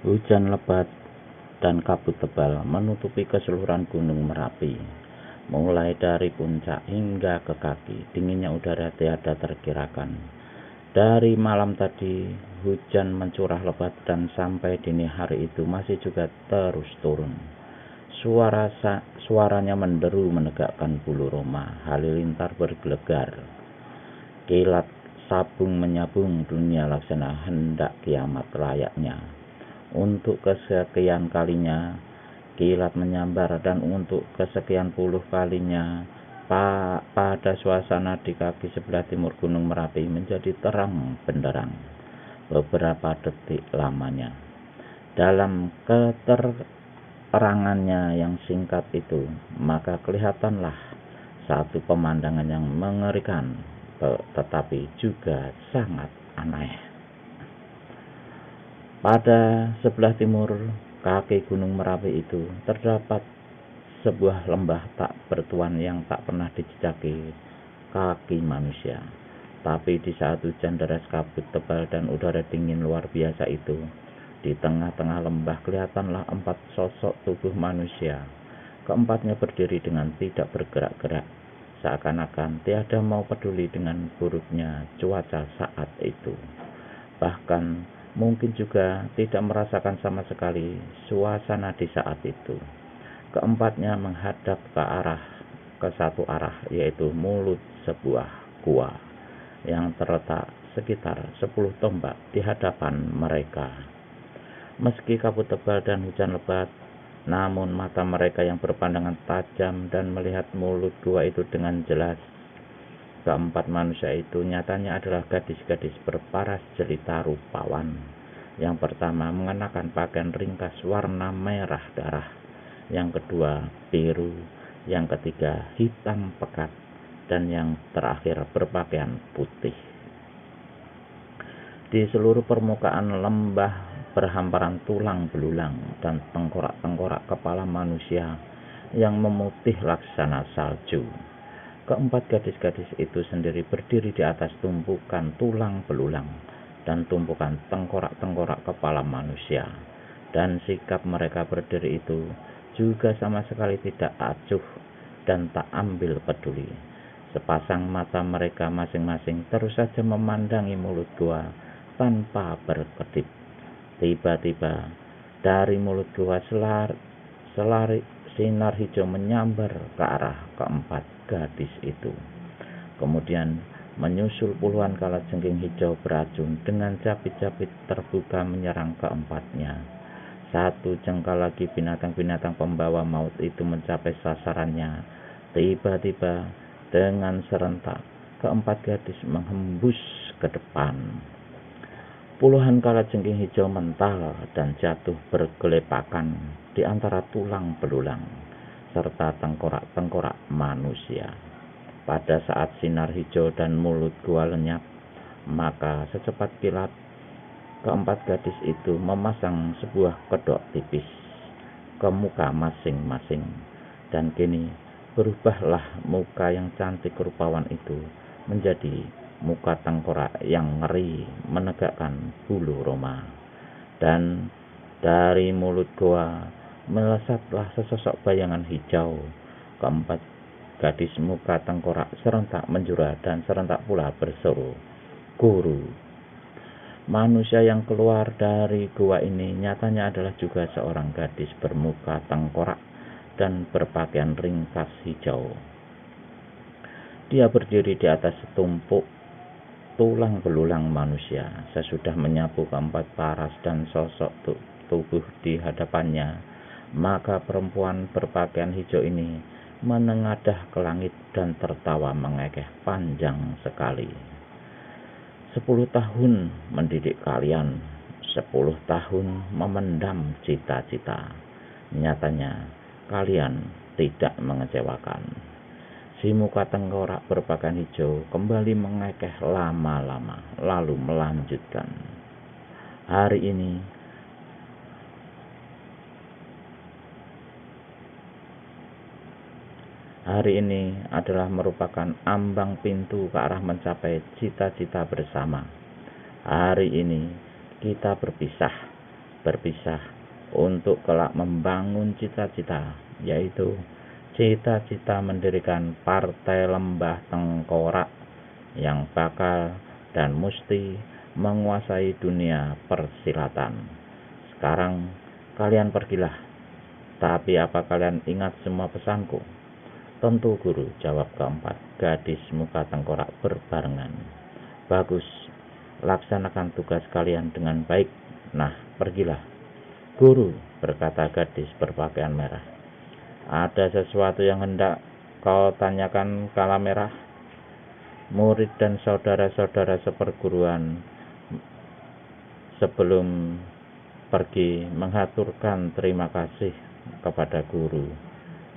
Hujan lebat dan kabut tebal menutupi keseluruhan Gunung Merapi, mulai dari puncak hingga ke kaki. Dinginnya udara tiada terkirakan. Dari malam tadi hujan mencurah lebat dan sampai dini hari itu masih juga terus turun. Suaranya menderu menegakkan bulu roma. Halilintar bergelegar. Kilat sabung menyabung dunia laksana hendak kiamat layaknya. Untuk kesekian kalinya kilat menyambar, dan untuk kesekian puluh kalinya pada suasana di kaki sebelah timur Gunung Merapi menjadi terang benderang beberapa detik lamanya. Dalam keterangannya yang singkat itu, maka kelihatanlah satu pemandangan yang mengerikan tetapi juga sangat aneh. Pada sebelah timur kaki Gunung Merapi itu terdapat sebuah lembah tak bertuan yang tak pernah dijejaki kaki manusia. Tapi di saat hujan deras, kabut tebal, dan udara dingin luar biasa itu, di tengah-tengah lembah kelihatanlah 4 sosok tubuh manusia. Keempatnya berdiri dengan tidak bergerak-gerak, seakan-akan tiada mau peduli dengan buruknya cuaca saat itu. Bahkan mungkin juga tidak merasakan sama sekali suasana di saat itu. Keempatnya menghadap ke satu arah, yaitu mulut sebuah gua yang terletak sekitar 10 tombak di hadapan mereka. Meski kabut tebal dan hujan lebat, namun mata mereka yang berpandangan tajam dan melihat mulut gua itu dengan jelas. Keempat manusia itu nyatanya adalah gadis-gadis berparas jelita rupawan. Yang pertama mengenakan pakaian ringkas warna merah darah, yang kedua biru, yang ketiga hitam pekat, dan yang terakhir berpakaian putih. Di seluruh permukaan lembah berhamparan tulang belulang dan tengkorak-tengkorak kepala manusia yang memutih laksana salju. Keempat gadis-gadis itu sendiri berdiri di atas tumpukan tulang belulang dan tumpukan tengkorak-tengkorak kepala manusia. Dan sikap mereka berdiri itu juga sama sekali tidak acuh dan tak ambil peduli. Sepasang mata mereka masing-masing terus saja memandangi mulut gua tanpa berkedip. Tiba-tiba dari mulut gua selari sinar hijau menyambar ke arah keempat gadis itu. Kemudian menyusul puluhan kalajengking hijau beracun dengan capit-capit terbuka menyerang keempatnya. Satu jengkal lagi binatang-binatang pembawa maut itu mencapai sasarannya. Tiba-tiba dengan serentak keempat gadis menghembus ke depan. Puluhan kalajengking hijau mental dan jatuh bergelepakan di antara tulang belulang serta tengkorak-tengkorak manusia. Pada saat sinar hijau dan mulut gua lenyap, maka secepat kilat keempat gadis itu memasang sebuah kedok tipis ke muka masing-masing, dan kini berubahlah muka yang cantik rupawan itu menjadi muka tengkorak yang ngeri menegakkan bulu roma. Dan dari mulut gua melesatlah sesosok bayangan hijau. Keempat gadis muka tengkorak serentak menjura dan serentak pula berseru, "Guru!" Manusia yang keluar dari gua ini nyatanya adalah juga seorang gadis bermuka tengkorak dan berpakaian ringkas hijau. Dia berdiri di atas setumpuk tulang belulang manusia. Sesudah menyapu keempat paras dan sosok tubuh di hadapannya, maka perempuan berpakaian hijau ini menengadah ke langit dan tertawa mengekeh panjang sekali. 10 tahun mendidik kalian, 10 tahun memendam cita-cita. Nyatanya kalian tidak mengecewakan. Si muka tengkorak berpakaian hijau kembali mengekeh lama-lama, lalu melanjutkan, Hari ini adalah merupakan ambang pintu ke arah mencapai cita-cita bersama. Hari ini kita berpisah, berpisah untuk kelak membangun cita-cita, yaitu cita-cita mendirikan Partai Lembah Tengkorak yang bakal dan mesti menguasai dunia persilatan. Sekarang kalian pergilah, tapi apa kalian ingat semua pesanku? Tentu guru, jawab keempat gadis muka tengkorak berbarengan. Bagus, laksanakan tugas kalian dengan baik. Nah, pergilah. Guru, berkata gadis berpakaian merah. Ada sesuatu yang hendak kau tanyakan, Kala Merah? Murid dan saudara-saudara seperguruan sebelum pergi menghaturkan terima kasih kepada guru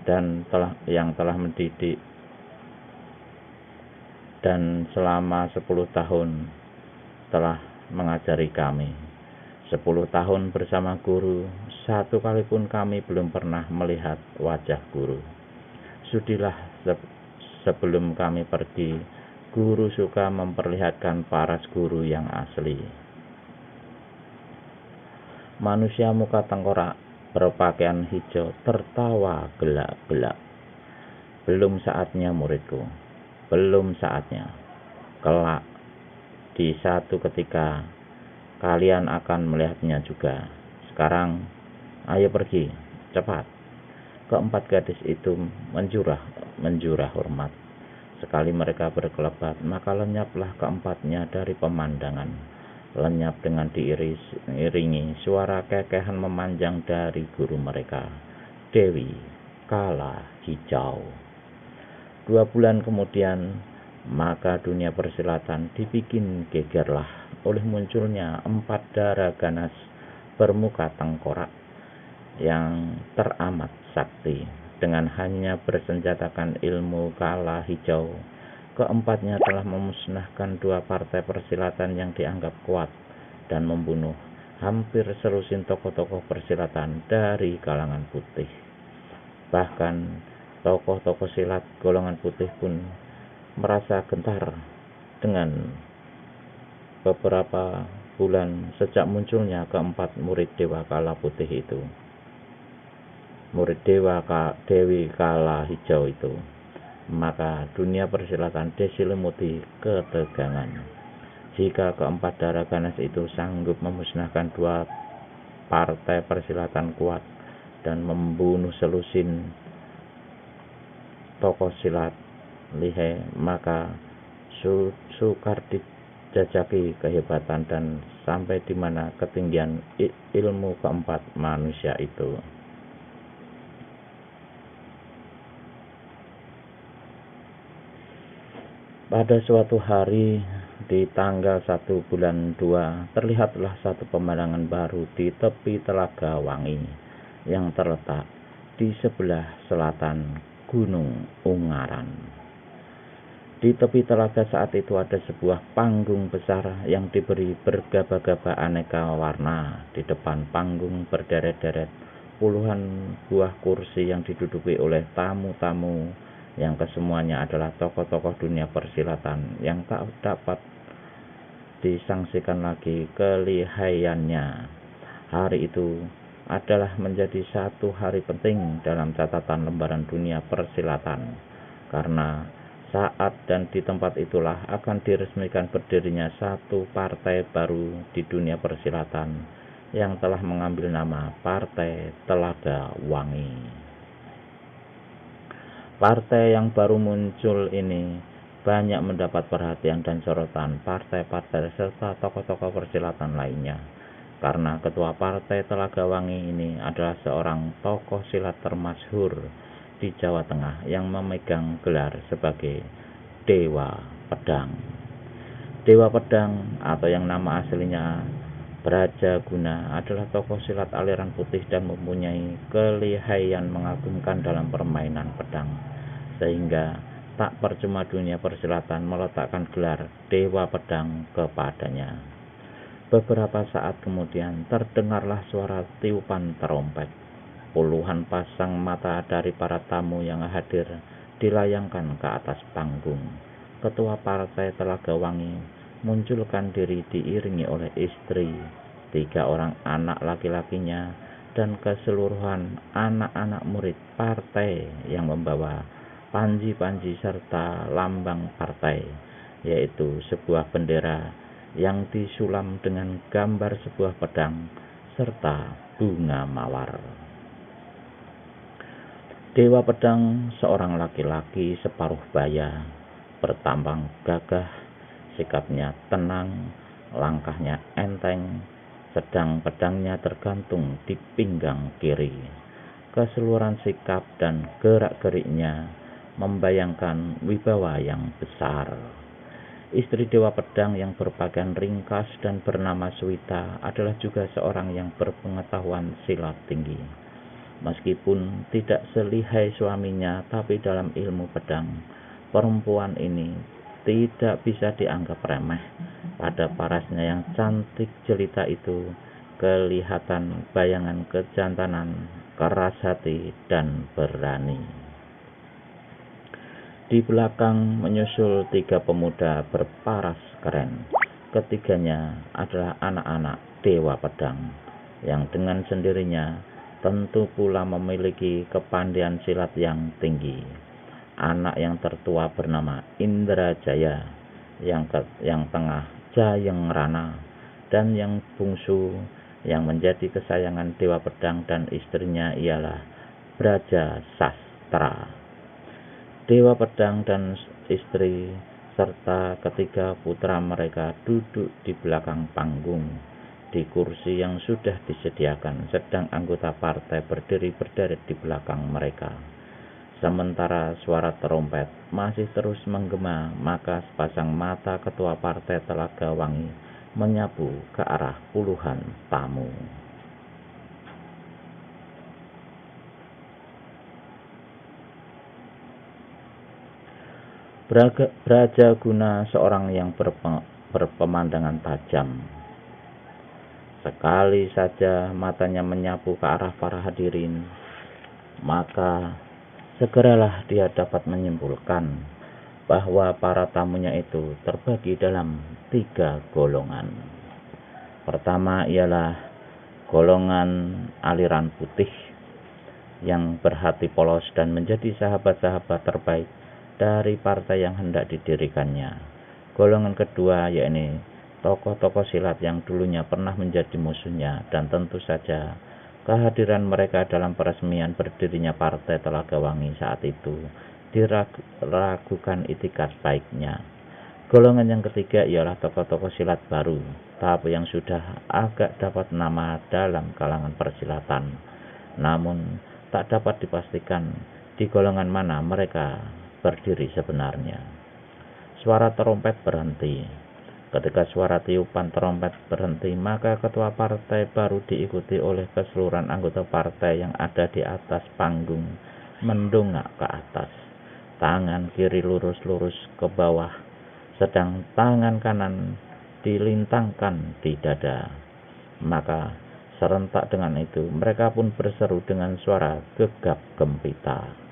dan yang telah mendidik dan selama 10 tahun telah mengajari kami. 10 tahun bersama guru, satu kali pun kami belum pernah melihat wajah guru. Sudilah, sebelum kami pergi, guru suka memperlihatkan paras guru yang asli. Manusia muka tengkorak berpakaian hijau tertawa gelak-gelak. Belum saatnya muridku, belum saatnya. Kelak, di satu ketika, kalian akan melihatnya juga. Sekarang, ayo pergi, cepat. Keempat gadis itu menjurah hormat. Sekali mereka berkelebat, maka lenyaplah keempatnya dari pemandangan. Lenyap dengan diiringi suara kekehan memanjang dari guru mereka, Dewi Kala Hijau. 2 bulan kemudian, maka dunia persilatan dibikin gegerlah oleh munculnya 4 dara ganas bermuka tengkorak yang teramat sakti. Dengan hanya bersenjatakan ilmu Kala Hijau, keempatnya telah memusnahkan 2 partai persilatan yang dianggap kuat dan membunuh hampir selusin tokoh-tokoh persilatan dari kalangan putih. Bahkan tokoh-tokoh silat golongan putih pun merasa gentar dengan beberapa bulan sejak munculnya keempat murid Dewa Kala Putih itu, murid Dewi Kala Hijau itu. Maka dunia persilatan diselimuti ketegangan. Jika keempat dara ganas itu sanggup memusnahkan 2 partai persilatan kuat dan membunuh selusin tokoh silat lihai, maka sukar dijajaki kehebatan dan sampai di mana ketinggian ilmu keempat manusia itu. Pada suatu hari di tanggal 1 bulan 2, terlihatlah satu pemandangan baru di tepi Telaga Wangi yang terletak di sebelah selatan Gunung Ungaran. Di tepi telaga saat itu ada sebuah panggung besar yang diberi bergaba-gaba aneka warna. Di depan panggung berderet-deret puluhan buah kursi yang diduduki oleh tamu-tamu yang kesemuanya adalah tokoh-tokoh dunia persilatan yang tak dapat disangsikan lagi kelihaiannya. Hari itu adalah menjadi satu hari penting dalam catatan lembaran dunia persilatan, karena saat dan di tempat itulah akan diresmikan berdirinya satu partai baru di dunia persilatan yang telah mengambil nama Partai Telaga Wangi. Partai yang baru muncul ini banyak mendapat perhatian dan sorotan partai-partai serta tokoh-tokoh persilatan lainnya, karena ketua Partai Telaga Wangi ini adalah seorang tokoh silat termasyhur di Jawa Tengah yang memegang gelar sebagai Dewa Pedang. Dewa Pedang atau yang nama aslinya Brajaguna adalah tokoh silat aliran putih dan mempunyai kelihaian mengagumkan dalam permainan pedang, sehingga tak percuma dunia persilatan meletakkan gelar Dewa Pedang kepadanya. Beberapa saat kemudian terdengarlah suara tiupan terompet. Puluhan pasang mata dari para tamu yang hadir dilayangkan ke atas panggung. Ketua Partai Telaga Wangi munculkan diri diiringi oleh istri 3 orang anak laki-lakinya, dan keseluruhan anak-anak murid partai yang membawa panji-panji serta lambang partai, yaitu sebuah bendera yang disulam dengan gambar sebuah pedang serta bunga mawar. Dewa Pedang seorang laki-laki separuh baya, bertampang gagah, sikapnya tenang, langkahnya enteng, sedang pedangnya tergantung di pinggang kiri. Keseluruhan sikap dan gerak-geriknya membayangkan wibawa yang besar. Istri Dewa Pedang yang berpakaian ringkas dan bernama Suwita adalah juga seorang yang berpengetahuan silat tinggi. Meskipun tidak selihai suaminya, tapi dalam ilmu pedang, perempuan ini tidak bisa dianggap remeh. Pada parasnya yang cantik jelita itu kelihatan bayangan kejantanan, keras hati, dan berani. Di belakang menyusul 3 pemuda berparas keren. Ketiganya adalah anak-anak Dewa Pedang yang dengan sendirinya tentu pula memiliki kepandaian silat yang tinggi. Anak yang tertua bernama Indrajaya, yang tengah Jayeng Rana, dan yang bungsu yang menjadi kesayangan Dewa Pedang dan istrinya ialah Braja Sastra. Dewa Pedang dan istri serta ketiga putra mereka duduk di belakang panggung di kursi yang sudah disediakan, sedang anggota partai berdiri berderet di belakang mereka. Sementara suara trompet masih terus menggema, maka sepasang mata ketua partai Telaga Wangi menyapu ke arah puluhan tamu. Brajaguna seorang yang berpemandangan tajam. Sekali saja matanya menyapu ke arah para hadirin, maka segeralah dia dapat menyimpulkan bahwa para tamunya itu terbagi dalam 3 golongan. Pertama ialah golongan aliran putih yang berhati polos dan menjadi sahabat-sahabat terbaik dari partai yang hendak didirikannya. Golongan kedua yakni tokoh-tokoh silat yang dulunya pernah menjadi musuhnya, dan tentu saja kehadiran mereka dalam peresmian berdirinya partai Telaga Wangi saat itu diragukan itikat baiknya. Golongan yang ketiga ialah tokoh-tokoh silat baru, tapi yang sudah agak dapat nama dalam kalangan persilatan, namun tak dapat dipastikan di golongan mana mereka berdiri sebenarnya. Suara trompet berhenti. Ketika suara tiupan trompet berhenti, maka ketua partai baru diikuti oleh keseluruhan anggota partai yang ada di atas panggung mendongak ke atas. Tangan kiri lurus-lurus ke bawah, sedang tangan kanan dilintangkan di dada. Maka serentak dengan itu, mereka pun berseru dengan suara gegap gempita.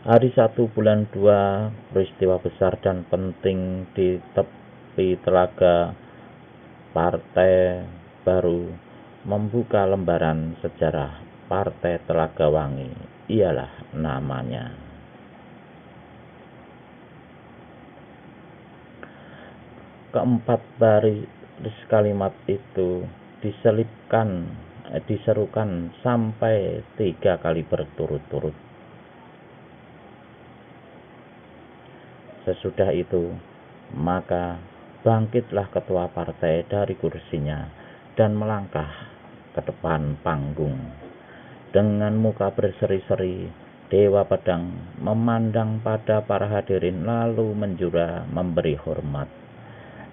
Hari 1 bulan 2, peristiwa besar dan penting di tepi telaga partai baru membuka lembaran sejarah partai Telaga Wangi. Ialah namanya. Keempat baris kalimat itu diserukan sampai 3 kali berturut-turut. Sesudah itu, maka bangkitlah ketua partai dari kursinya dan melangkah ke depan panggung. Dengan muka berseri-seri, Dewa Pedang memandang pada para hadirin lalu menjura memberi hormat.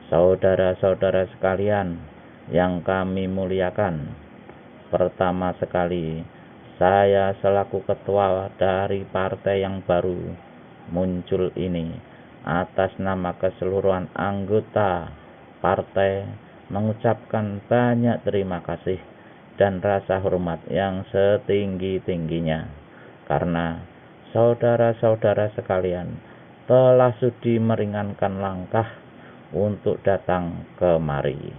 Saudara-saudara sekalian yang kami muliakan, pertama sekali saya selaku ketua dari partai yang baru muncul ini, atas nama keseluruhan anggota partai mengucapkan banyak terima kasih dan rasa hormat yang setinggi-tingginya, karena saudara-saudara sekalian telah sudi meringankan langkah untuk datang kemari.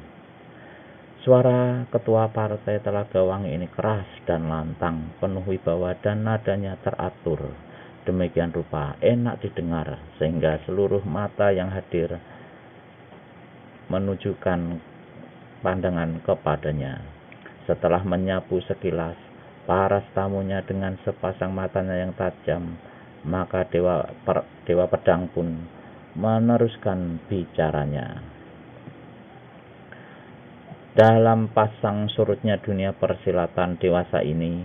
Suara ketua partai Telaga Wangi ini keras dan lantang, penuh wibawa dan nadanya teratur. Demikian rupa enak didengar, sehingga seluruh mata yang hadir menunjukkan pandangan kepadanya. Setelah menyapu sekilas paras tamunya dengan sepasang matanya yang tajam, maka Dewa Pedang pun meneruskan bicaranya. Dalam pasang surutnya dunia persilatan dewasa ini,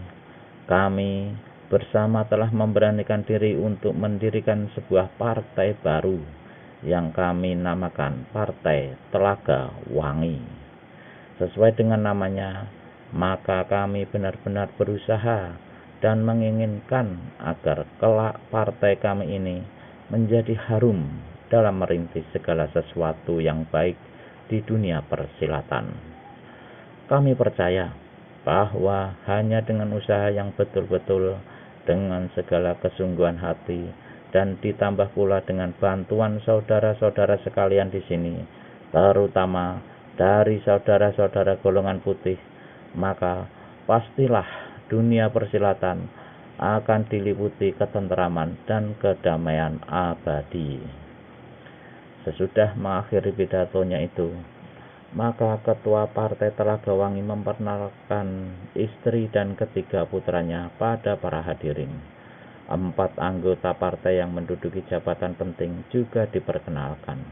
kami bersama telah memberanikan diri untuk mendirikan sebuah partai baru yang kami namakan Partai Telaga Wangi. Sesuai dengan namanya, maka kami benar-benar berusaha dan menginginkan agar kelak partai kami ini menjadi harum dalam merintis segala sesuatu yang baik di dunia persilatan. Kami percaya bahwa hanya dengan usaha yang betul-betul, dengan segala kesungguhan hati, dan ditambah pula dengan bantuan saudara-saudara sekalian di sini, terutama dari saudara-saudara golongan putih, maka pastilah dunia persilatan akan diliputi ketenteraman dan kedamaian abadi. Sesudah mengakhiri pidatonya itu, maka ketua partai Telaga Wangi memperkenalkan istri dan ketiga putranya pada para hadirin. 4 anggota partai yang menduduki jabatan penting juga diperkenalkan.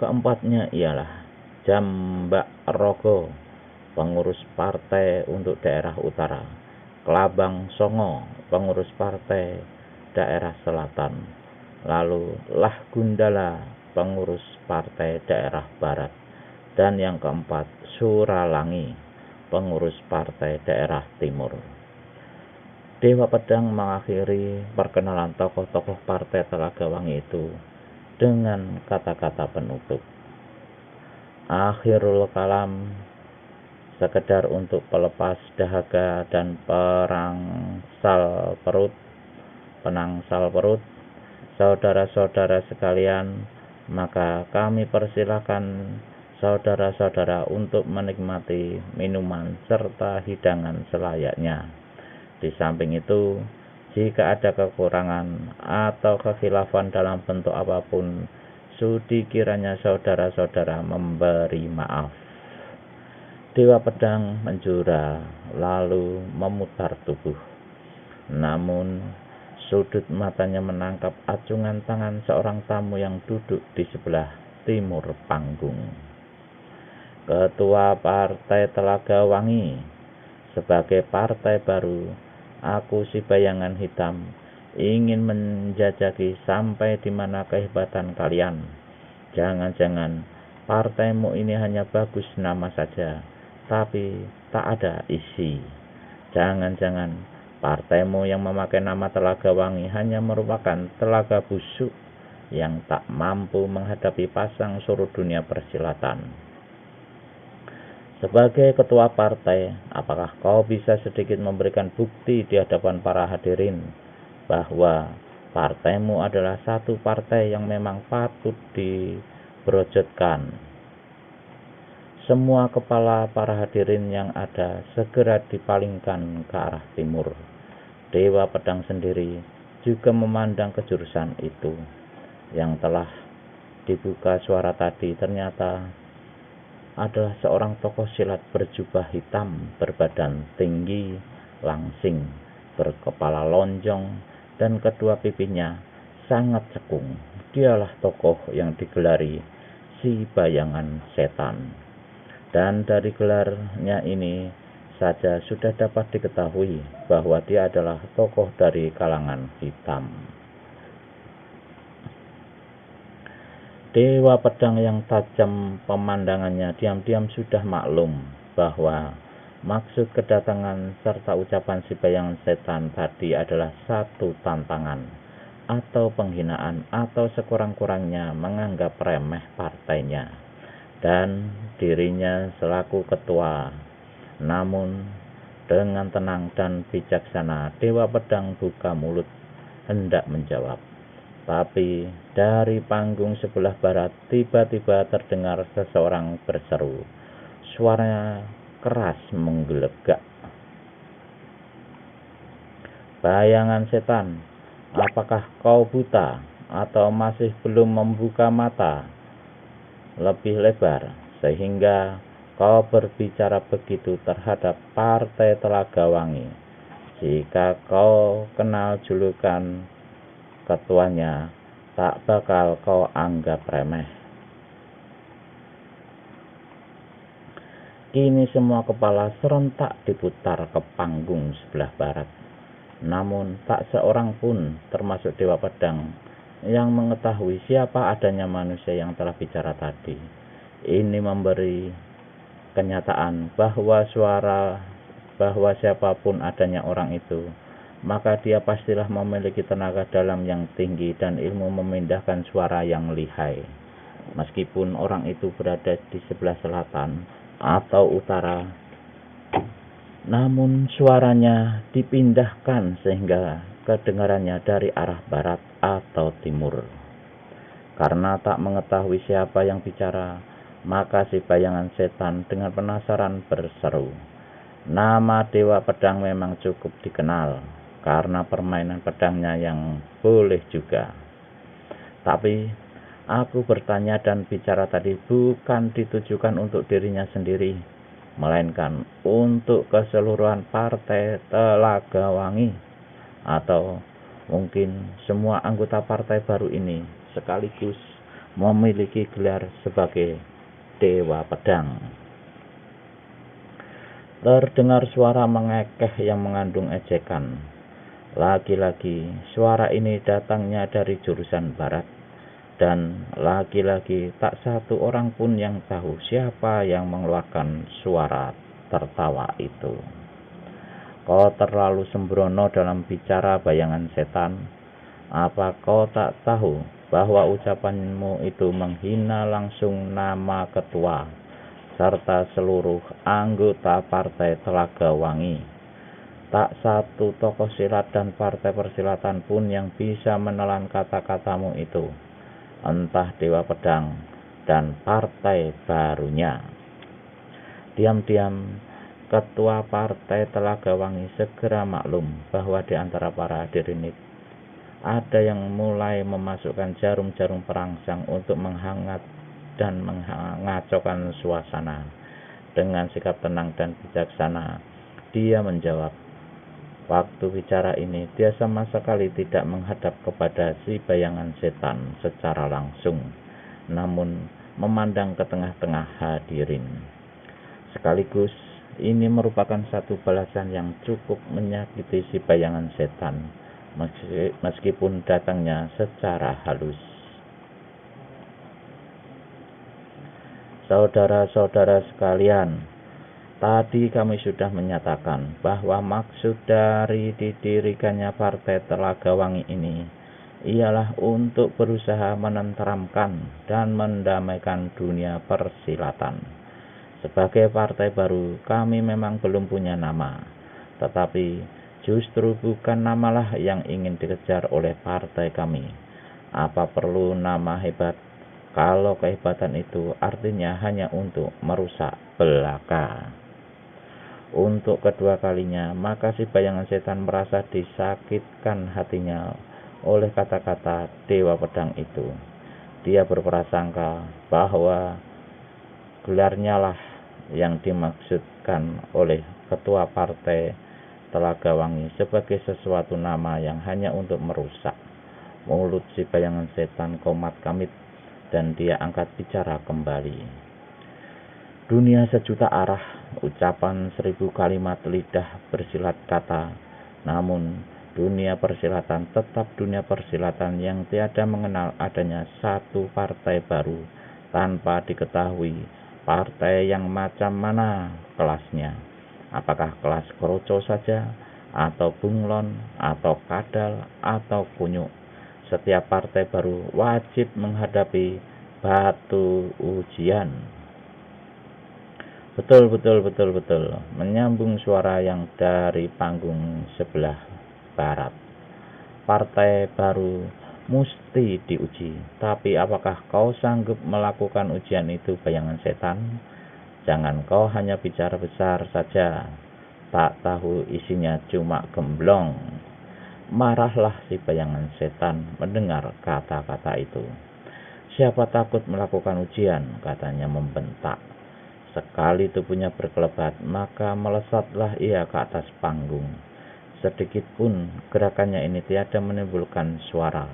Keempatnya ialah Jambak Rogo, pengurus partai untuk daerah utara, Kelabang Songo, pengurus partai daerah selatan, lalu Lah Gundala, pengurus partai daerah barat, dan yang keempat Suralangi, pengurus partai daerah timur. Dewa Pedang mengakhiri perkenalan tokoh-tokoh partai Telaga Wangi itu dengan kata-kata penutup. Akhirul kalam, sekedar untuk pelepas dahaga dan penangsal perut, saudara-saudara sekalian, maka kami persilakan saudara-saudara untuk menikmati minuman serta hidangan selayaknya. Di samping itu, jika ada kekurangan atau kekhilafan dalam bentuk apapun, sudi kiranya saudara-saudara memberi maaf. Dewa Pedang menjura lalu memutar tubuh. Namun sudut matanya menangkap acungan tangan seorang tamu yang duduk di sebelah timur panggung. Ketua Partai Telaga Wangi, sebagai partai baru, aku si bayangan hitam ingin menjajaki sampai di mana kehebatan kalian. Jangan-jangan partaimu ini hanya bagus nama saja, tapi tak ada isi. Jangan-jangan partaimu yang memakai nama Telaga Wangi hanya merupakan telaga busuk yang tak mampu menghadapi pasang surut dunia persilatan. Sebagai ketua partai, apakah kau bisa sedikit memberikan bukti di hadapan para hadirin bahwa partaimu adalah satu partai yang memang patut diberojotkan? Semua kepala para hadirin yang ada segera dipalingkan ke arah timur. Dewa Pedang sendiri juga memandang ke jurusan itu. Yang telah dibuka suara tadi ternyata adalah seorang tokoh silat berjubah hitam, berbadan tinggi, langsing, berkepala lonjong, dan kedua pipinya sangat cekung. Dialah tokoh yang digelari si bayangan setan. Dan dari gelarnya ini saja sudah dapat diketahui bahwa dia adalah tokoh dari kalangan hitam. Dewa Pedang yang tajam pemandangannya diam-diam sudah maklum bahwa maksud kedatangan serta ucapan si bayangan setan tadi adalah satu tantangan atau penghinaan atau sekurang-kurangnya menganggap remeh partainya dan dirinya selaku ketua. Namun dengan tenang dan bijaksana Dewa Pedang buka mulut hendak menjawab. Tapi dari panggung sebelah barat tiba-tiba terdengar seseorang berseru. Suaranya keras menggelegak. "Bayangan setan, apakah kau buta atau masih belum membuka mata lebih lebar sehingga kau berbicara begitu terhadap Partai Telaga Wangi? Jika kau kenal julukan ketuanya, tak bakal kau anggap remeh." Kini semua kepala serentak diputar ke panggung sebelah barat. Namun tak seorang pun, termasuk Dewa Pedang, yang mengetahui siapa adanya manusia yang telah bicara tadi. Ini memberi kenyataan bahwa siapapun adanya orang itu, maka dia pastilah memiliki tenaga dalam yang tinggi dan ilmu memindahkan suara yang lihai. Meskipun orang itu berada di sebelah selatan atau utara, namun suaranya dipindahkan sehingga kedengarannya dari arah barat atau timur. Karena tak mengetahui siapa yang bicara, maka si bayangan setan dengan penasaran berseru. Nama Dewa Pedang memang cukup dikenal karena permainan pedangnya yang boleh juga. Tapi aku bertanya dan bicara tadi bukan ditujukan untuk dirinya sendiri, melainkan untuk keseluruhan Partai Telaga Wangi, atau mungkin semua anggota partai baru ini sekaligus memiliki gelar sebagai Dewa Pedang. Terdengar suara mengekeh yang mengandung ejekan. Lagi-lagi suara ini datangnya dari jurusan barat. Dan lagi-lagi tak satu orang pun yang tahu siapa yang mengeluarkan suara tertawa itu. Kau terlalu sembrono dalam bicara, bayangan setan. Apa kau tak tahu bahwa ucapanmu itu menghina langsung nama ketua serta seluruh anggota Partai Telaga Wangi? Tak satu tokoh silat dan partai persilatan pun yang bisa menelan kata-katamu itu, entah Dewa Pedang dan partai barunya. Diam-diam ketua Partai Telaga Wangi segera maklum bahwa di antara para hadirin ada yang mulai memasukkan jarum-jarum perangsang untuk menghangat dan mengacaukan suasana. Dengan sikap tenang dan bijaksana, dia menjawab. Waktu bicara ini, dia sama sekali tidak menghadap kepada si bayangan setan secara langsung, namun memandang ke tengah-tengah hadirin. Sekaligus, ini merupakan satu balasan yang cukup menyakiti si bayangan setan, meskipun datangnya secara halus. Saudara-saudara sekalian, tadi kami sudah menyatakan bahwa maksud dari didirikannya Partai Telaga Wangi ini ialah untuk berusaha menenteramkan dan mendamaikan dunia persilatan. Sebagai partai baru, kami memang belum punya nama, tetapi justru bukan namalah yang ingin dikejar oleh partai kami. Apa perlu nama hebat kalau kehebatan itu artinya hanya untuk merusak belaka? Untuk kedua kalinya, maka si bayangan setan merasa disakitkan hatinya oleh kata-kata Dewa Pedang itu. Dia berprasangka bahwa gelarnya lah yang dimaksudkan oleh ketua Partai Telaga Wangi sebagai sesuatu nama yang hanya untuk merusak. Mulut si bayangan setan komat kamit dan dia angkat bicara kembali. Dunia sejuta arah, ucapan 1000 kalimat lidah bersilat kata, namun dunia persilatan tetap dunia persilatan yang tiada mengenal adanya satu partai baru tanpa diketahui partai yang macam mana kelasnya. Apakah kelas kroco saja, atau bunglon, atau kadal, atau kunyuk? Setiap partai baru wajib menghadapi batu ujian. Betul. Menyambung suara yang dari panggung sebelah barat. Partai baru Mesti diuji. Tapi apakah kau sanggup melakukan ujian itu, bayangan setan? Jangan kau hanya bicara besar saja, tak tahu isinya cuma gemblong. Marahlah si bayangan setan mendengar kata-kata itu. Siapa takut melakukan ujian, katanya membentak. Sekali tubuhnya berkelebat, maka melesatlah ia ke atas panggung. Sedikitpun gerakannya ini tiada menimbulkan suara.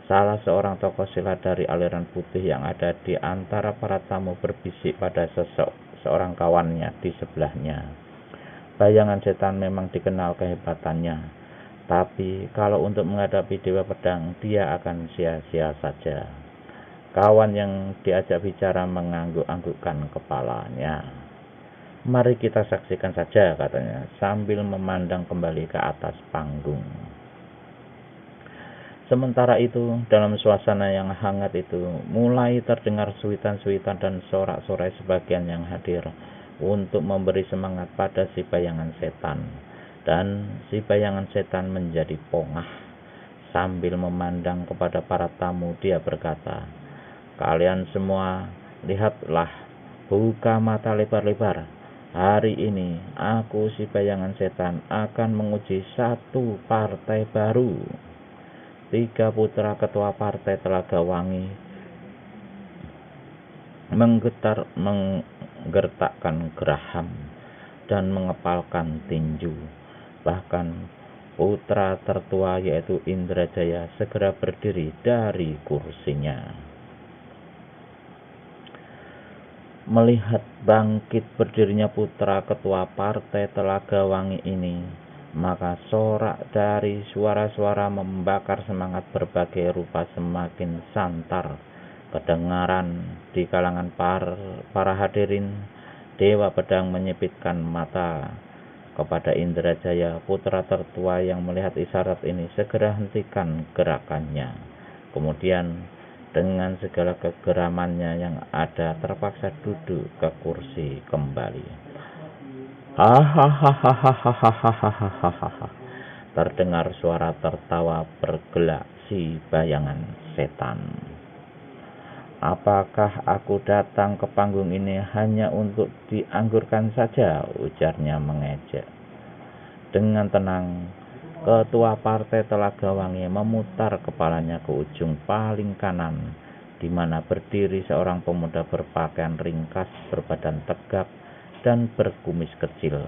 Salah seorang tokoh silat dari aliran putih yang ada di antara para tamu berbisik pada seorang kawannya di sebelahnya. Bayangan setan memang dikenal kehebatannya, tapi kalau untuk menghadapi Dewa Pedang, dia akan sia-sia saja. Kawan yang diajak bicara mengangguk-anggukkan kepalanya. Mari kita saksikan saja, katanya, sambil memandang kembali ke atas panggung. Sementara itu, dalam suasana yang hangat itu, mulai terdengar suitan-suitan dan sorak-sorai sebagian yang hadir untuk memberi semangat pada si bayangan setan. Dan si bayangan setan menjadi pongah. Sambil memandang kepada para tamu, dia berkata, "Kalian semua, lihatlah, buka mata lebar-lebar. Hari ini, aku si bayangan setan akan menguji satu partai baru." 3 putra ketua partai Telaga Wangi menggertakkan geraham dan mengepalkan tinju. Bahkan putra tertua yaitu Indrajaya segera berdiri dari kursinya. Melihat bangkit berdirinya putra ketua partai Telaga Wangi ini, maka sorak dari suara-suara membakar semangat berbagai rupa semakin santar kedengaran di kalangan para hadirin. Dewa Pedang menyipitkan mata kepada Indrajaya. Putra tertua yang melihat isyarat ini segera hentikan gerakannya. Kemudian dengan segala kegeramannya yang ada terpaksa duduk ke kursi kembali. Hahaha. Terdengar suara tertawa bergelak si bayangan setan. "Apakah aku datang ke panggung ini hanya untuk dianggurkan saja?" ujarnya mengejek. Dengan tenang, ketua partai Telaga Wangi memutar kepalanya ke ujung paling kanan, di mana berdiri seorang pemuda berpakaian ringkas, berbadan tegap, dan berkumis kecil.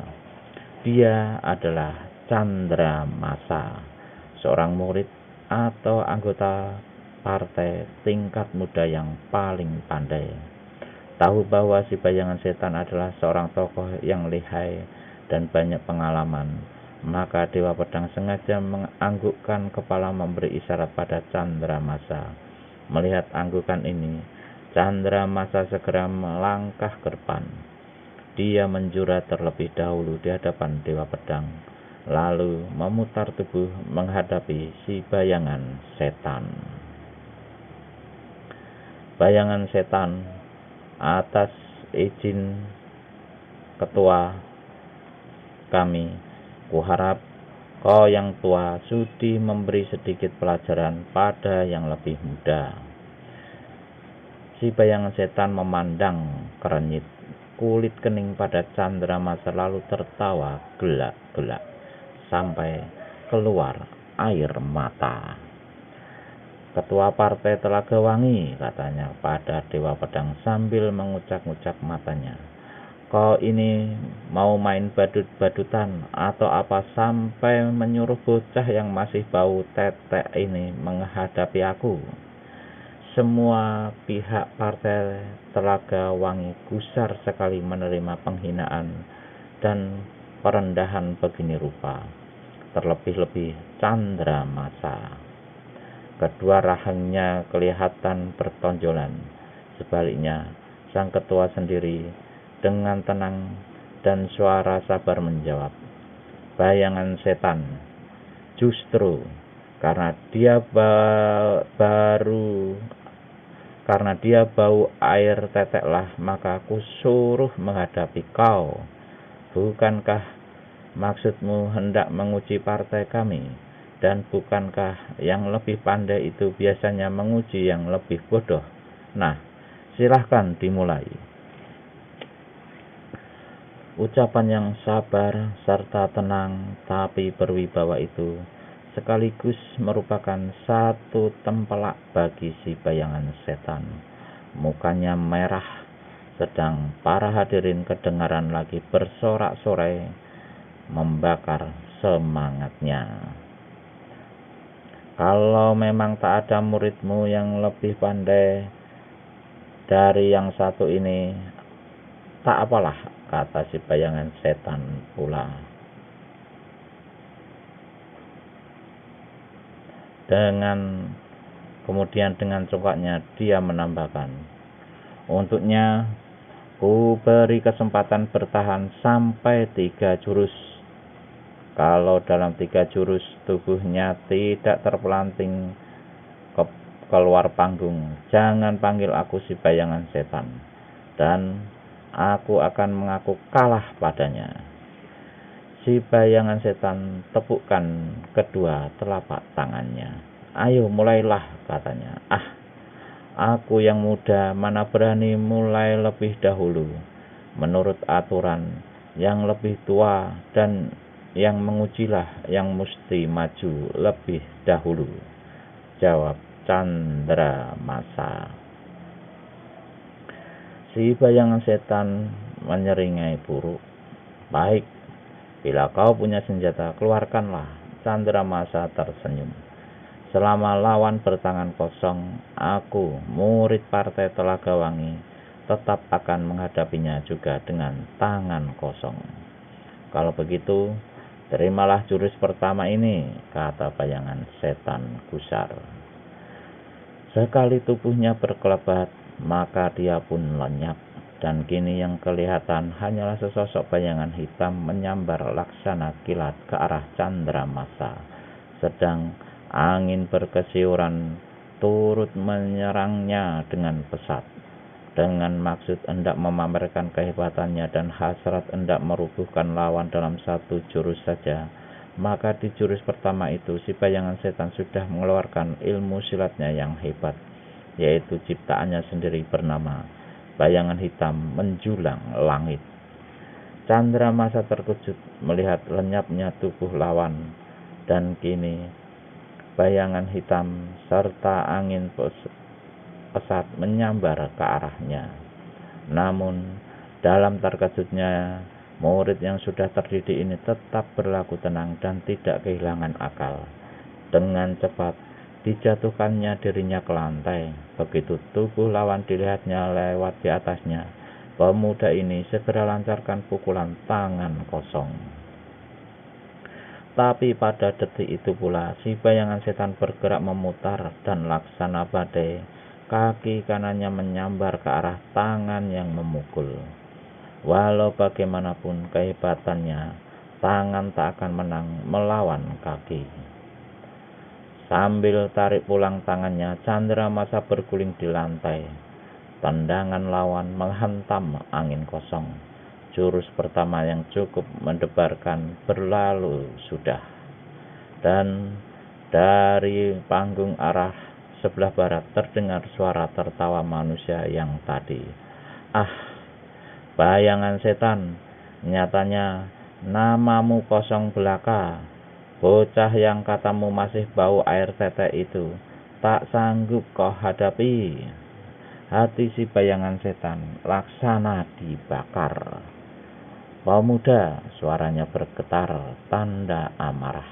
Dia adalah Chandramasa, seorang murid atau anggota partai tingkat muda yang paling pandai. Tahu bahwa si bayangan setan adalah seorang tokoh yang lihai dan banyak pengalaman, maka Dewa Pedang sengaja menganggukkan kepala memberi isyarat pada Chandramasa. Melihat anggukan ini, Chandramasa segera melangkah ke depan. Dia menjura terlebih dahulu di hadapan Dewa Pedang, lalu memutar tubuh menghadapi si bayangan setan. "Bayangan setan, atas izin ketua kami, kuharap kau yang tua sudi memberi sedikit pelajaran pada yang lebih muda." Si bayangan setan memandang kerenyit. Kulit kening pada Chandramasa lalu tertawa gelak-gelak sampai keluar air mata. "Ketua partai Telaga Wangi," katanya pada Dewa Pedang sambil mengucap-ngucap matanya, "kau ini mau main badut-badutan atau apa sampai menyuruh bocah yang masih bau tetek ini menghadapi aku?" Semua pihak partai Telaga Wangi gusar sekali menerima penghinaan dan perendahan begini rupa. Terlebih-lebih Chandramasa. Kedua rahangnya kelihatan bertonjolan. Sebaliknya, sang ketua sendiri dengan tenang dan suara sabar menjawab, "Bayangan setan, justru karena dia bau air teteklah maka aku suruh menghadapi kau. Bukankah maksudmu hendak menguji partai kami Dan bukankah yang lebih pandai itu biasanya menguji yang lebih bodoh? Nah, silahkan dimulai. Ucapan yang sabar serta tenang tapi berwibawa itu sekaligus merupakan satu tempelak bagi si bayangan setan. Mukanya merah, sedang para hadirin kedengaran lagi bersorak-sorai membakar semangatnya. Kalau memang tak ada muridmu yang lebih pandai dari yang satu ini, tak apalah, kata si bayangan setan pula. Kemudian dengan congkaknya dia menambahkan, untuknya ku beri kesempatan bertahan sampai 3 jurus. Kalau dalam 3 jurus tubuhnya tidak terpelanting keluar panggung, jangan panggil aku si bayangan setan, dan aku akan mengaku kalah padanya. Si bayangan setan tepukkan kedua telapak tangannya. Ayo mulailah, katanya. Aku yang muda, mana berani mulai lebih dahulu. Menurut aturan, yang lebih tua dan yang mengujilah yang mesti maju lebih dahulu, jawab Candramasa. Si bayangan setan menyeringai buruk. Baik, bila kau punya senjata, keluarkanlah. Candramasa tersenyum. Selama lawan bertangan kosong, aku, murid partai Telaga Wangi, tetap akan menghadapinya juga dengan tangan kosong. Kalau begitu, terimalah jurus pertama ini, kata bayangan setan gusar. Sekali tubuhnya berkelebat, maka dia pun lenyap, dan kini yang kelihatan hanyalah sesosok bayangan hitam menyambar laksana kilat ke arah Candramasa. Sedang angin berkesiuran turut menyerangnya dengan pesat, dengan maksud hendak memamerkan kehebatannya dan hasrat hendak merubuhkan lawan dalam satu jurus saja. Maka di jurus pertama itu si bayangan setan sudah mengeluarkan ilmu silatnya yang hebat, yaitu ciptaannya sendiri bernama bayangan hitam menjulang langit. Candramasa terkejut melihat lenyapnya tubuh lawan, dan kini bayangan hitam serta angin pesat menyambar ke arahnya. Namun dalam terkejutnya, murid yang sudah terdidik ini tetap berlaku tenang dan tidak kehilangan akal. Dengan cepat dijatuhkannya dirinya ke lantai. Begitu tubuh lawan dilihatnya lewat di atasnya, pemuda ini segera lancarkan pukulan tangan kosong. Tapi pada detik itu pula si bayangan setan bergerak memutar, dan laksana badai kaki kanannya menyambar ke arah tangan yang memukul. Walau bagaimanapun kehebatannya, tangan tak akan menang melawan kaki. Sambil tarik pulang tangannya, Candramasa berguling di lantai. Tendangan lawan menghantam angin kosong. Jurus pertama yang cukup mendebarkan berlalu sudah, dan dari panggung arah sebelah barat terdengar suara tertawa manusia yang tadi. Bayangan setan, nyatanya namamu kosong belaka. Bocah yang katamu masih bau air tete itu tak sanggup kau hadapi. Hati si bayangan setan laksana dibakar. Pemuda, suaranya bergetar tanda amarah.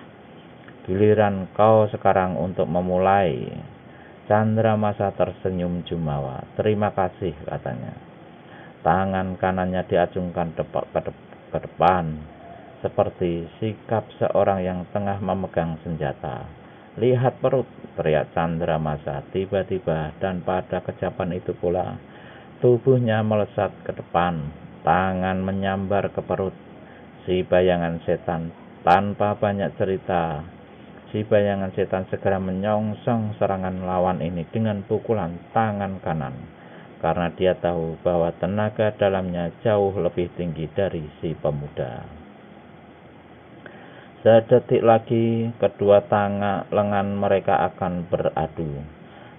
Giliran kau sekarang untuk memulai. Candramasa tersenyum jumawa. Terima kasih, katanya. Tangan kanannya diacungkan ke depan, seperti sikap seorang yang tengah memegang senjata. Lihat perut, teriak Candramasa tiba-tiba, dan pada kejapan itu pula tubuhnya melesat ke depan. Tangan menyambar ke perut si bayangan setan. Tanpa banyak cerita, si bayangan setan segera menyongsong serangan lawan ini dengan pukulan tangan kanan, karena dia tahu bahwa tenaga dalamnya jauh lebih tinggi dari si pemuda. Sedetik lagi kedua lengan mereka akan beradu.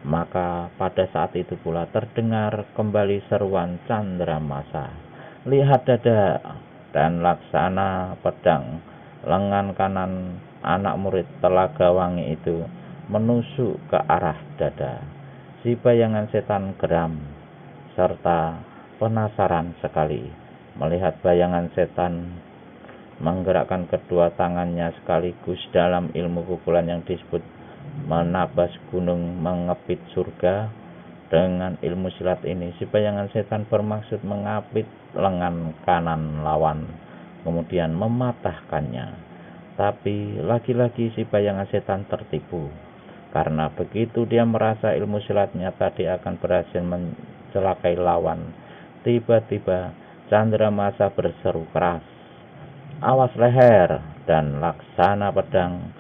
Maka pada saat itu pula terdengar kembali seruan Candramasa. Lihat dada dan laksana pedang lengan kanan anak murid Telaga Wangi itu menusuk ke arah dada. Si bayangan setan geram serta penasaran sekali melihat bayangan setan menggerakkan kedua tangannya sekaligus dalam ilmu pukulan yang disebut menabas gunung mengepit surga. Dengan ilmu silat ini, si bayangan setan bermaksud mengapit lengan kanan lawan, kemudian mematahkannya. Tapi lagi-lagi si bayangan setan tertipu, karena begitu dia merasa ilmu silatnya tadi akan berhasil mencelakai lawan, tiba-tiba Candramasa berseru keras, "Awas leher!" Dan laksana pedang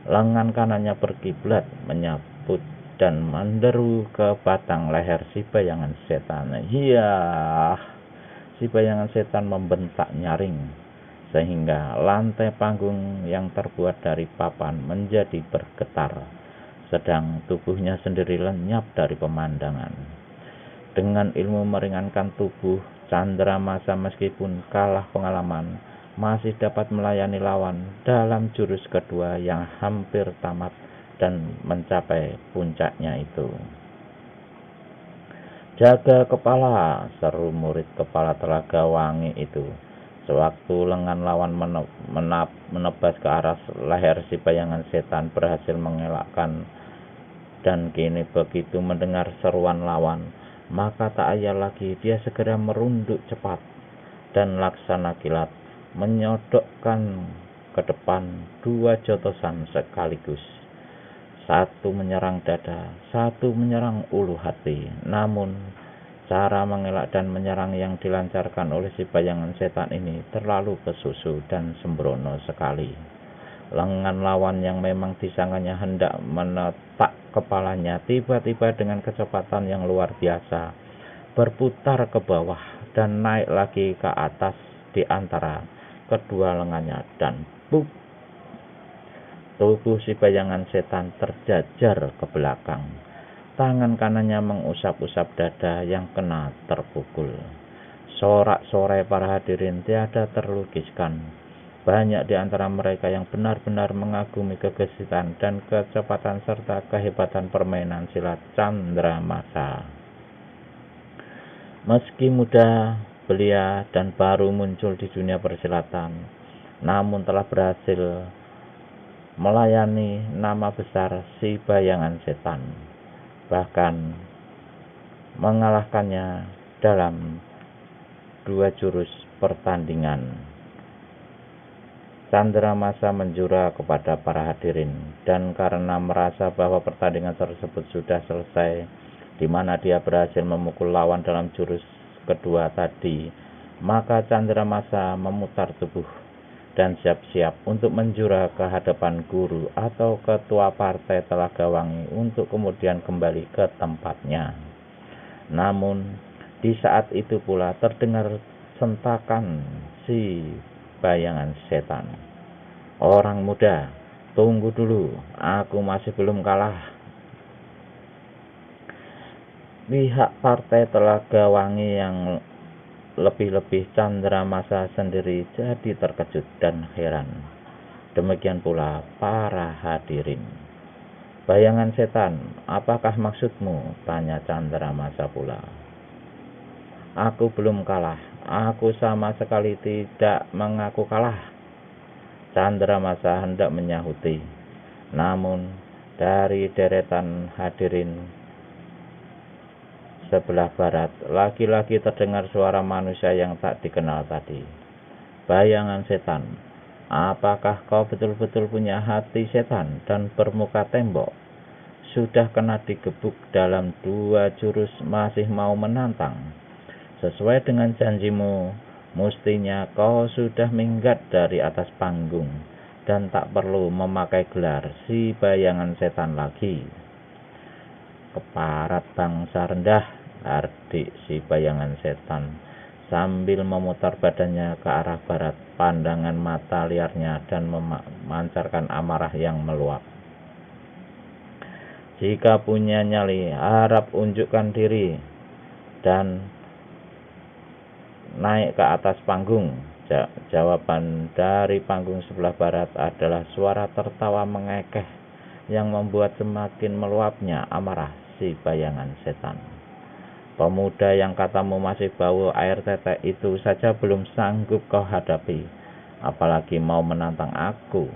lengan kanannya berkiblat menyabut dan menderu ke batang leher si bayangan setan. Iya, si bayangan setan membentak nyaring sehingga lantai panggung yang terbuat dari papan menjadi bergetar, sedang tubuhnya sendiri lenyap dari pemandangan. Dengan ilmu meringankan tubuh, Candramasa meskipun kalah pengalaman masih dapat melayani lawan dalam jurus kedua yang hampir tamat dan mencapai puncaknya itu. "Jaga kepala!" seru murid kepala Telaga Wangi itu, sewaktu lengan lawan menebas ke arah leher si bayangan setan berhasil mengelakkan. Dan kini begitu mendengar seruan lawan, maka tak ayal lagi dia segera merunduk cepat dan laksana kilat menyodokkan ke depan dua jotosan sekaligus. Satu menyerang dada, satu menyerang ulu hati. Namun cara mengelak dan menyerang yang dilancarkan oleh si bayangan setan ini terlalu kesusu dan sembrono sekali. Lengan lawan yang memang disangkanya hendak menetak kepalanya tiba-tiba dengan kecepatan yang luar biasa berputar ke bawah dan naik lagi ke atas di antara kedua lengannya, dan buk, tubuh si bayangan setan terjajar ke belakang. Tangan kanannya mengusap-usap dada yang kena terpukul. Sorak-sorai para hadirin tiada terlukiskan. Banyak di antara mereka yang benar-benar mengagumi kegesitan dan kecepatan serta kehebatan permainan silat Candramasa. Meski muda, belia, dan baru muncul di dunia persilatan, namun telah berhasil melayani nama besar si bayangan setan, bahkan mengalahkannya dalam 2 jurus pertandingan. Candramasa menjura kepada para hadirin, dan karena merasa bahwa pertandingan tersebut sudah selesai, di mana dia berhasil memukul lawan dalam jurus kedua tadi, maka Candramasa memutar tubuh dan siap-siap untuk menjura ke hadapan guru atau ketua partai Telaga Wangi untuk kemudian kembali ke tempatnya. Namun di saat itu pula terdengar sentakan si bayangan setan. "Orang muda, tunggu dulu, aku masih belum kalah." Pihak partai Telaga Wangi yang lebih-lebih Candramasa sendiri jadi terkejut dan heran. Demikian pula para hadirin. "Bayangan setan, apakah maksudmu?" tanya Candramasa pula. "Aku belum kalah, aku sama sekali tidak mengaku kalah." Candramasa hendak menyahuti, namun dari deretan hadirin sebelah barat lagi-lagi terdengar suara manusia yang tak dikenal tadi. "Bayangan setan, apakah kau betul-betul punya hati setan dan bermuka tembok? Sudah kena digebuk dalam 2 jurus masih mau menantang? Sesuai dengan janjimu, mestinya kau sudah minggat dari atas panggung dan tak perlu memakai gelar si bayangan setan lagi." "Keparat bangsa rendah," hardik si bayangan setan sambil memutar badannya ke arah barat. Pandangan mata liarnya dan memancarkan amarah yang meluap. Jika punya nyali, harap unjukkan diri dan naik ke atas panggung. Jawaban dari panggung sebelah barat adalah suara tertawa mengekeh yang membuat semakin meluapnya amarah si bayangan setan. Pemuda yang katamu masih bau air tetek itu saja belum sanggup kau hadapi, apalagi mau menantang aku.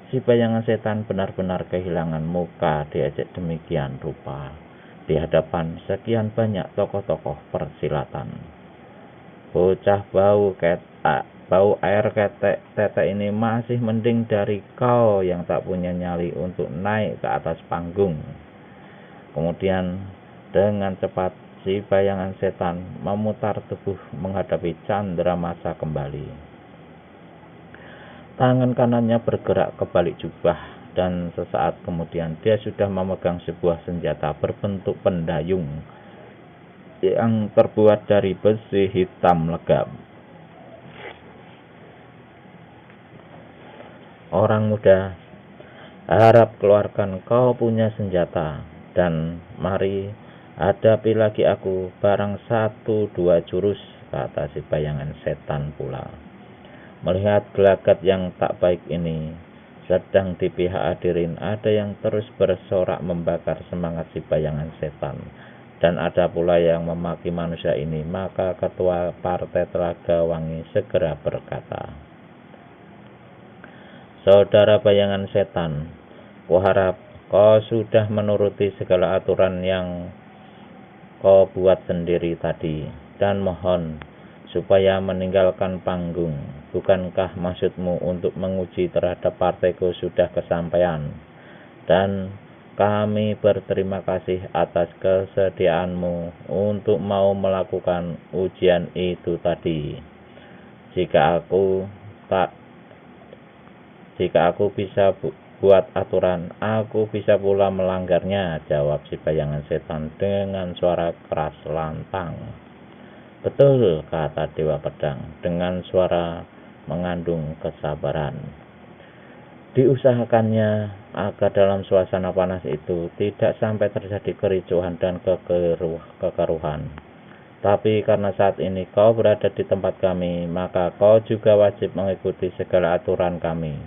Si bayangan setan benar-benar kehilangan muka diejek demikian rupa di hadapan sekian banyak tokoh-tokoh persilatan. Bocah bau air tetek ini masih mending dari kau yang tak punya nyali untuk naik ke atas panggung. Kemudian dengan cepat si bayangan setan memutar tubuh menghadapi Chandramasa kembali. Tangan kanannya bergerak ke balik jubah dan sesaat kemudian dia sudah memegang sebuah senjata berbentuk pendayung yang terbuat dari besi hitam legam. Orang muda, harap keluarkan kau punya senjata, dan mari hadapi lagi aku barang 1-2 jurus, kata si bayangan setan pula. Melihat gelagat yang tak baik ini sedang di pihak hadirin, ada yang terus bersorak membakar semangat si bayangan setan, dan ada pula yang memaki manusia ini. Maka ketua partai Telaga Wangi segera berkata, saudara bayangan setan, kuharap kau sudah menuruti segala aturan yang kau buat sendiri tadi, dan mohon supaya meninggalkan panggung. Bukankah maksudmu untuk menguji terhadap partaiku sudah kesampaian? Dan kami berterima kasih atas kesediaanmu untuk mau melakukan ujian itu tadi. Jika aku bisa buat aturan, aku bisa pula melanggarnya, jawab si bayangan setan dengan suara keras lantang. Betul, kata Dewa Pedang dengan suara mengandung kesabaran. Diusahakannya agar dalam suasana panas itu tidak sampai terjadi kericuhan dan kekeruhan. Tapi karena saat ini kau berada di tempat kami, maka kau juga wajib mengikuti segala aturan kami.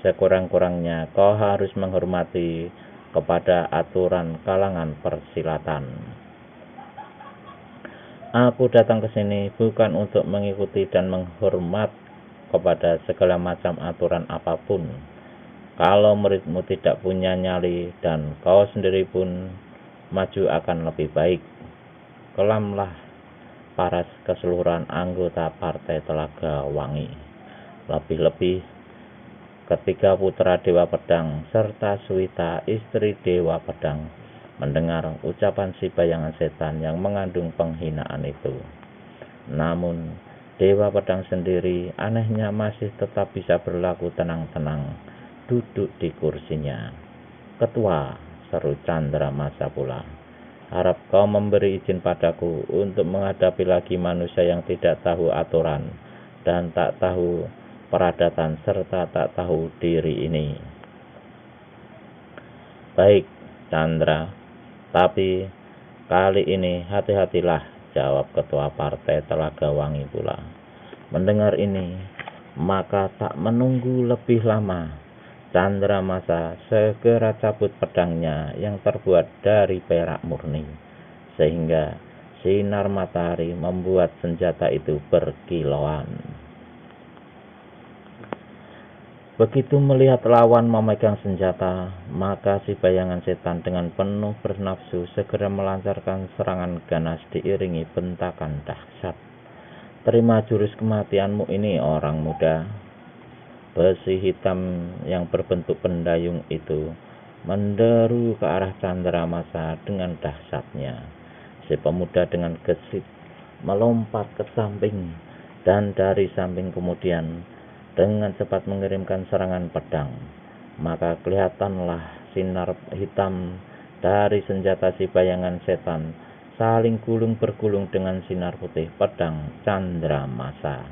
Sekurang-kurangnya kau harus menghormati kepada aturan kalangan persilatan. Aku datang ke sini bukan untuk mengikuti dan menghormat kepada segala macam aturan apapun. Kalau muridmu tidak punya nyali dan kau sendiri pun maju akan lebih baik. Kelamlah para keseluruhan anggota partai Telaga Wangi. Lebih-lebih ketiga putra Dewa Pedang serta Suwita istri Dewa Pedang mendengar ucapan si bayangan setan yang mengandung penghinaan itu. Namun Dewa Pedang sendiri anehnya masih tetap bisa berlaku tenang-tenang duduk di kursinya. Ketua, seru Chandramasa pula, harap kau memberi izin padaku untuk menghadapi lagi manusia yang tidak tahu aturan dan tak tahu peradatan serta tak tahu diri ini. Baik, Chandra, tapi kali ini hati-hatilah, jawab ketua partai Telaga Wangi pula. Mendengar ini, maka tak menunggu lebih lama, Chandramasa segera cabut pedangnya yang terbuat dari perak murni, sehingga sinar matahari membuat senjata itu berkilauan. Begitu melihat lawan memegang senjata, maka si bayangan setan dengan penuh bernafsu segera melancarkan serangan ganas diiringi bentakan dahsyat. Terima jurus kematianmu ini, orang muda. Besi hitam yang berbentuk pendayung itu menderu ke arah Chandramasa dengan dahsyatnya. Si pemuda dengan gesit melompat ke samping, dan dari samping kemudian dengan cepat mengirimkan serangan pedang. Maka kelihatanlah sinar hitam dari senjata si bayangan setan saling gulung bergulung dengan sinar putih pedang candramasa.